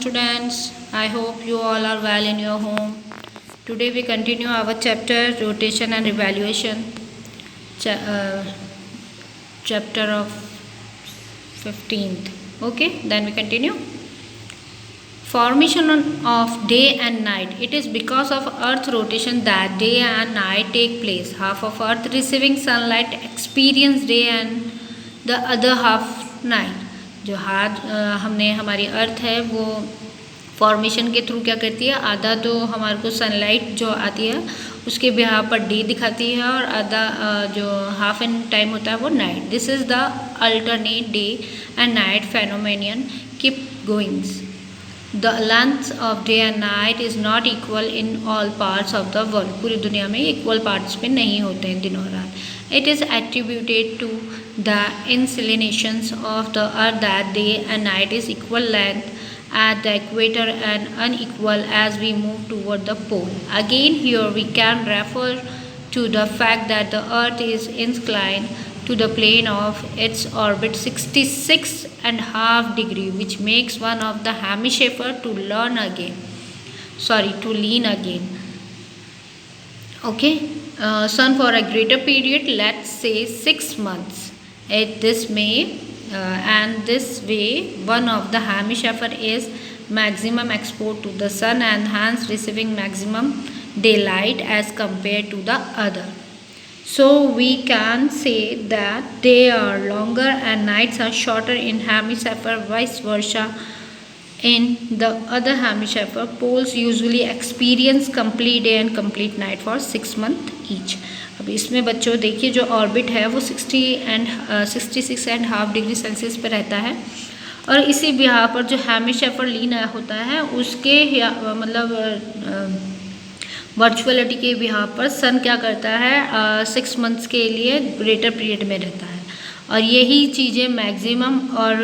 students. I hope you all are well in your home. Today we continue our chapter rotation and revaluation, chapter of 15th. Okay, then we continue. Formation of day and night. It is because of Earth rotation that day and night take place. Half of Earth receiving sunlight experience day and the other half night. जो हाथ हमने हमारी अर्थ है वो formation के through क्या करती है, आधा तो हमारे को सनलाइट जो आती है उसके बिहाफ पर डे दिखाती है और आधा जो हाफ एन टाइम होता है वो night. This is the alternate day and night phenomenon keep goings. The length of day and night is not equal in all parts of the world. पूरी दुनिया में equal parts में नहीं होते हैं दिन और रात. It is attributed to the inclinations of the earth that day and night is equal length at the equator and unequal as we move toward the pole. Again, here we can refer to the fact that the earth is inclined to the plane of its orbit 66.5 degree, which makes one of the hemisphere to lean again. Okay, sun for a greater period, let's say 6 months. At this may and this way, one of the hemisphere is maximum exposed to the sun and hence receiving maximum daylight as compared to the other. So we can say that days are longer and nights are shorter in hemisphere, vice versa. In the other hemisphere, poles usually experience complete day and complete night for 6 months each. अब इसमें बच्चों देखिए जो orbit है वो 66.5 degree Celsius पर रहता है और इसी बिहार पर जो हेमिस्फीयर लीन होता है उसके मतलब वर्चुअलिटी के बिहार पर सन क्या करता है 6 मंथ्स के लिए ग्रेटर पीरियड में रहता है और यही चीज़ें मैक्सिमम और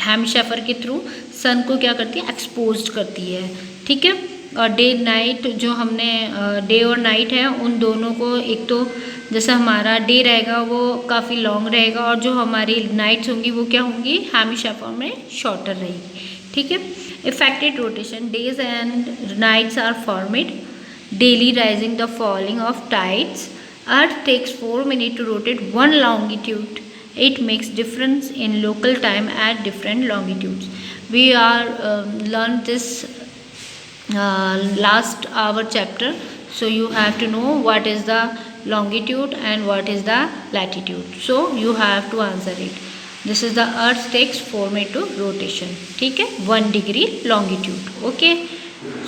हेमिस्फीयर के थ्रू सन को क्या करती है, एक्सपोज करती है. ठीक है, और डे नाइट जो हमने डे और नाइट है उन दोनों को, एक तो जैसा हमारा डे रहेगा वो काफ़ी लॉन्ग रहेगा और जो हमारी नाइट्स होंगी वो क्या होंगी, हेमिस्फीयर में शॉर्टर रहेगी. ठीक है, affected rotation, days and nights are formed daily, rising the falling of tides. Earth takes 4 minutes to rotate one longitude. It makes difference in local time at different longitudes. We are learned this last our chapter, so you have to know what is the longitude and what is the latitude, so you have to answer it. This is the earth takes 4 minutes to rotation. ठीक है, 1 degree longitude. Okay,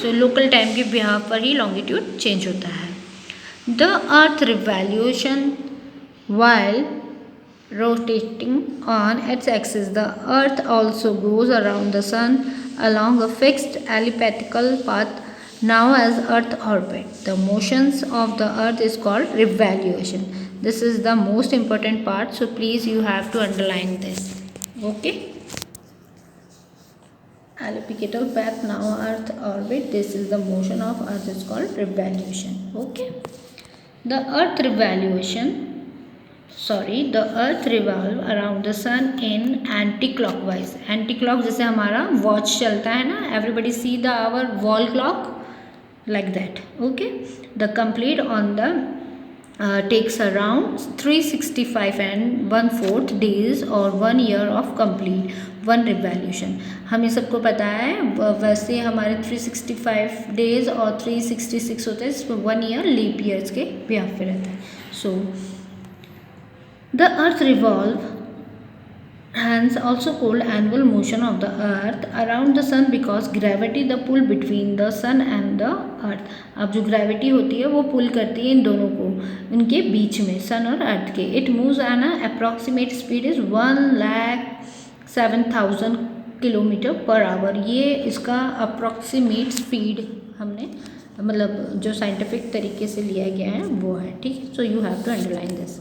so local time के behalf पर ही longitude change होता है. The earth revolution while rotating on its axis, the earth also goes around the sun along a fixed elliptical path now as earth orbit. The motions of the earth is called revaluation. This is the most important part, so please you have to underline this. Okay, elliptical path now earth orbit, this is the motion of earth is called revaluation. Okay, the earth revolve around the sun in anti-clockwise. Anti-clock जैसे हमारा watch चलता है ना, everybody see the our wall clock like that. Okay, the complete on the takes around 365 and 1/4 days or 1 year of complete one revolution. हमें सबको पता है वैसे हमारे 365 डेज और 366 होते हैं, इसमें 1 ईयर लीप ईयर्स के बिहाफ पे रहता है. सो the earth revolve, hence also called annual motion of the earth around the sun because gravity the pull between the sun and the earth. अब जो ग्रेविटी होती है वो पुल करती है इन दोनों को, उनके बीच में, सन और अर्थ के. It moves an approximate speed is 1,07,000 kilometre per hour. ये इसका अप्रॉक्सीमेट स्पीड हमने मतलब जो साइंटिफिक तरीके से लिया गया है वो है. ठीक है, so you have to underline this.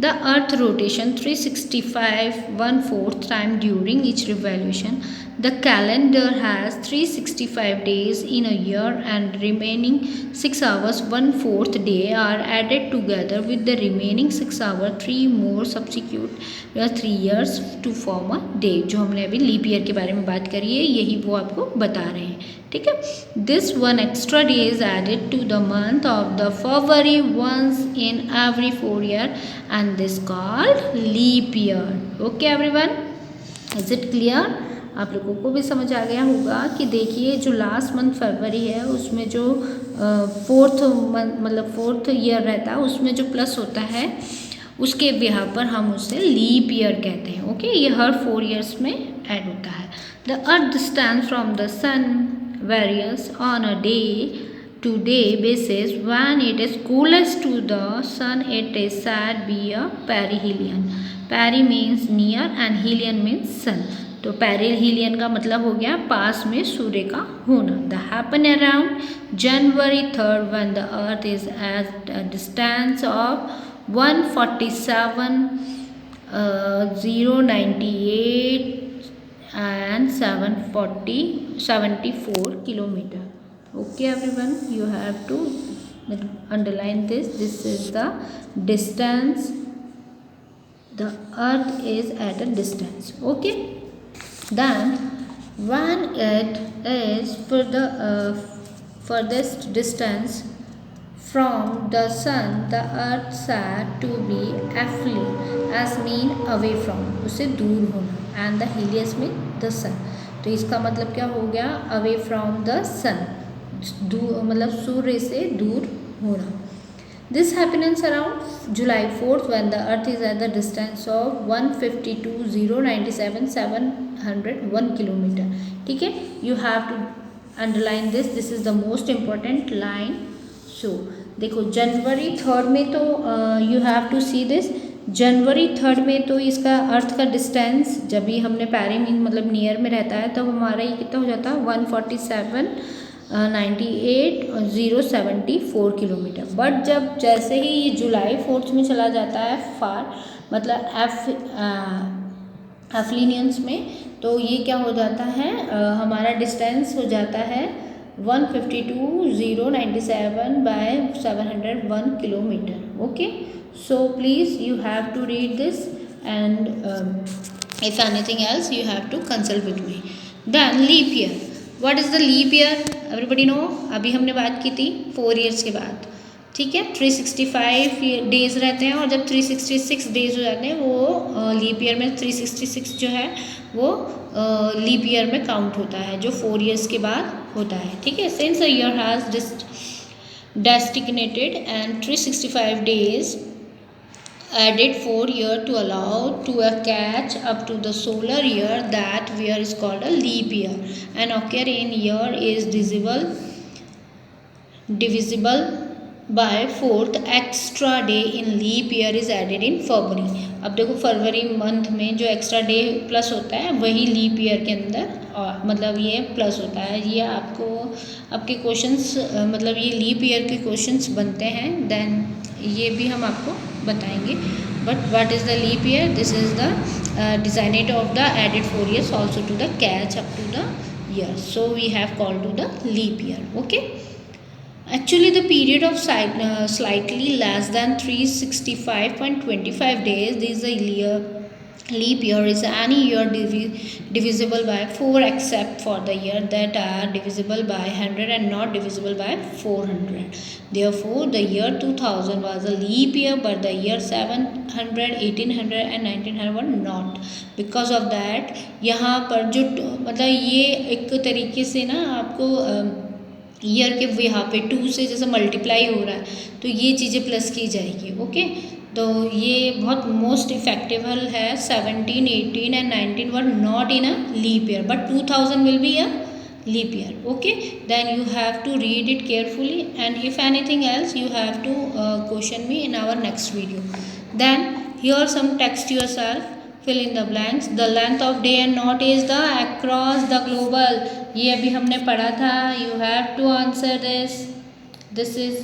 The earth rotation 365 1/4 time during each revolution. The calendar has 365 days in a year and remaining 6 hours 1/4 day are added together with the remaining 6 hours 3 more subsequent 3 years to form a day. जो हमने अभी leap year के बारे में बात करी है यही वो आपको बता रहे हैं. ठीक है. This one extra day is added to the month of the February once in every 4 years and this called leap year. Okay everyone, is it clear? आप लोगों को भी समझ आ गया होगा कि देखिए जो लास्ट मंथ फरवरी है उसमें जो फोर्थ मंथ मतलब फोर्थ ईयर रहता है उसमें जो प्लस होता है उसके बिहार पर हम उसे लीप ईयर कहते हैं. ओके, ये हर 4 ईयर्स में ऐड होता है. The earth distance from the sun varies on a day to day basis. When it is coolest to the sun it is said be a perihelion. Peri means near and helion means sun. तो perihelion का मतलब हो गया पास में सूर्य का होना. The happen around January 3rd when the earth is at a distance of 147,098 and 74 kilometer. Okay everyone, you have to underline this. This is the distance. The earth is at a distance. Okay. Then when it is for the furthest distance from the sun the earth said to be aphelion as mean away from, उसे दूर होना, and the helios mean the sun. तो इसका मतलब क्या हो गया away from the sun, दूर मतलब सूर्य से दूर होना. This happens around July 4th when the earth is at the distance of 152,097,701 kilometer. ठीक है, you have to underline this. This is the most important line. So देखो जनवरी 3rd में तो you have to see this. January 3rd में तो इसका अर्थ का distance जब भी हमने पैरी मीन मतलब नियर में रहता है तो हमारा ये कितना हो जाता है 147,98,074 किलोमीटर. बट जब जैसे ही ये जुलाई 4th में चला जाता है फार मतलब एफ्लिनियंस में तो ये क्या हो जाता है हमारा डिस्टेंस हो जाता है 152,097 by 701 kilometre. Okay, so please you have to read this and if anything else you have to consult with me. Then leap year. What is the leap year? Everybody know. अभी हमने बात की थी 4 years के बाद. ठीक है, 365 days रहते हैं और जब 366 डेज हो जाते हैं वो लीप ईयर में 366 जो है वो लीप ईयर में काउंट होता है जो 4 ईयर्स के बाद होता है. ठीक है, since a year has destinated and 365 days added 4 year to allow to a catch up to the solar year. That year is called a leap year and occur in year is divisible by 4th extra day in leap year is added in February. अब देखो फरवरी month में जो extra debt plus होता है वही leap year के अंदर मतलब ये प्लस होता है. ये आपको आपके क्वेश्चंस मतलब ये लीप ईयर के क्वेश्चंस बनते हैं देन ये भी हम आपको बताएंगे. But what is the leap year? This is the designated of the added 4 years also to the catch up to the year. So we have called to the leap year. Okay. Actually the period of slightly less than 365.25 days. This is a leap year is any year divisible by 4 except for the year that are divisible by 100 and not divisible by 400. Therefore the year 2000 was a leap year but the year 700, 1800 and 1900 were not. Because of that यहाँ पर जो मतलब ये एक तरीके से ना आपको ईयर के यहाँ पे 2 से जैसे मल्टीप्लाई हो रहा है तो ये चीज़ें प्लस की जाएगी. ओके, तो ये बहुत मोस्ट इफेक्टिव है. 17, 18 and 19 were not in a leap year but 2000 will be a leap year. Okay, then you have to read it carefully and if anything else you have to question me in our next video. Then here some text yourself. fill in the blanks. The length of day and night is the across the global. ये अभी हमने पढ़ा था. You have to answer this. This is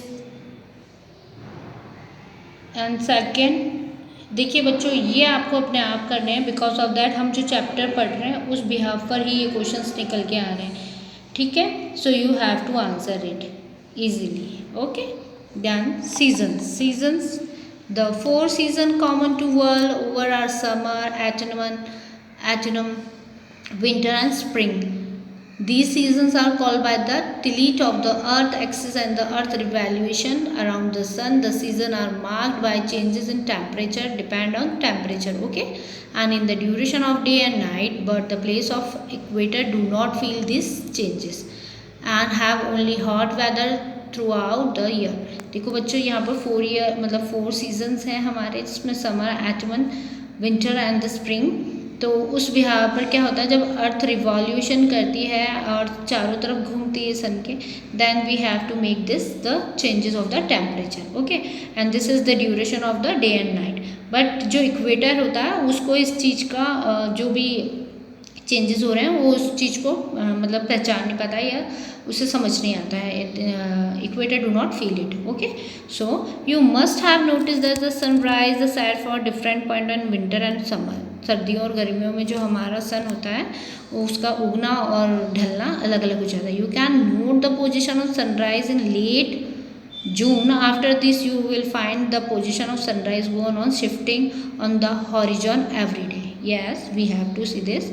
and second देखिए बच्चों, ये आपको अपने आप करने हैं, बिकॉज ऑफ दैट हम जो चैप्टर पढ़ रहे हैं उस बिहाफ पर ही ये क्वेश्चंस निकल के आ रहे हैं, ठीक है। So you have to answer it easily, okay. Then seasons, the 4 season common to world over are summer, autumn, winter and spring. These seasons are called by the tilt of the earth axis and the earth revolution around the sun. The seasons are marked by changes in temperature, depend on temperature, okay, and in the duration of day and night, but the place of equator do not feel these changes and have only hot weather throughout the year. देखो बच्चों, यहाँ पर 4 seasons हैं हमारे, जिसमें summer, ottoman, winter and the spring. तो उस बिहार पर क्या होता है, जब अर्थ रिवॉल्यूशन करती है और चारों तरफ घूमती है सन के, then we have to make this the changes of the temperature, okay, and this is the duration of the day and night. But जो इक्वेटर होता है उसको इस चीज़ का जो भी चेंजेस हो रहे हैं वो उस चीज़ को मतलब पहचान नहीं पाता है या उसे समझ नहीं आता है। Equator do not feel it, okay. So you must have notice that the sunrise the set for different point in winter and summer. सर्दियों और गर्मियों में जो हमारा सन होता है उसका उगना और ढलना अलग अलग हो जाता है। You can note the position of sunrise in late June. After this you will find the position of sunrise going on shifting on the horizon every day. Yes, we have to see this.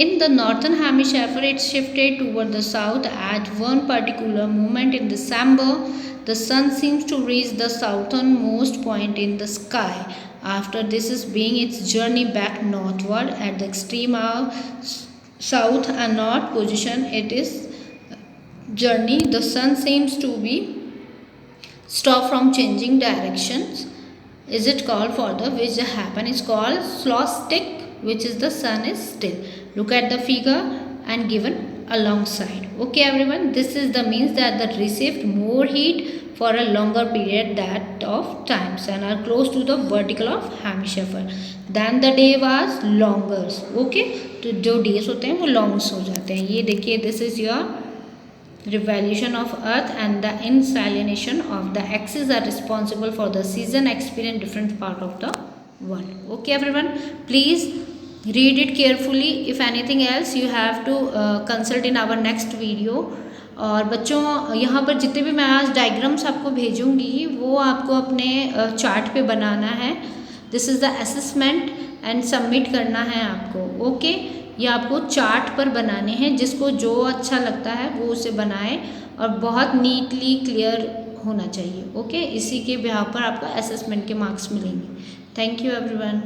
In the northern hemisphere it shifted toward the south at one particular moment in December. The sun seems to reach the southernmost point in the sky. After this is being its journey back northward at the extreme of south and north position it is journey. The sun seems to be stop from changing directions. Is it called for the which happen is called solstice, which is the sun is still. Look at the figure and given alongside. Okay everyone, this is the means that that received more heat for a longer period that of times and are close to the vertical of hemisphere than the day was longer. Okay, तो जो days होते हैं वो longs हो जाते हैं। ये देखिए, this is your revolution of earth and the inclination of the axis are responsible for the season experience different part of the world. Okay everyone, please read it carefully. If anything else you have to consult in our next video. और बच्चों, यहाँ पर जितने भी मैं आज diagrams आपको भेजूँगी वो आपको अपने चार्ट पे बनाना है। This is the assessment and submit करना है आपको, ओके। ये आपको चार्ट पर बनाने हैं, जिसको जो अच्छा लगता है वो उसे बनाए और बहुत नीटली क्लियर होना चाहिए, ओके। इसी के बिहाफ पर आपका असेसमेंट के मार्क्स मिलेंगे। Thank you everyone.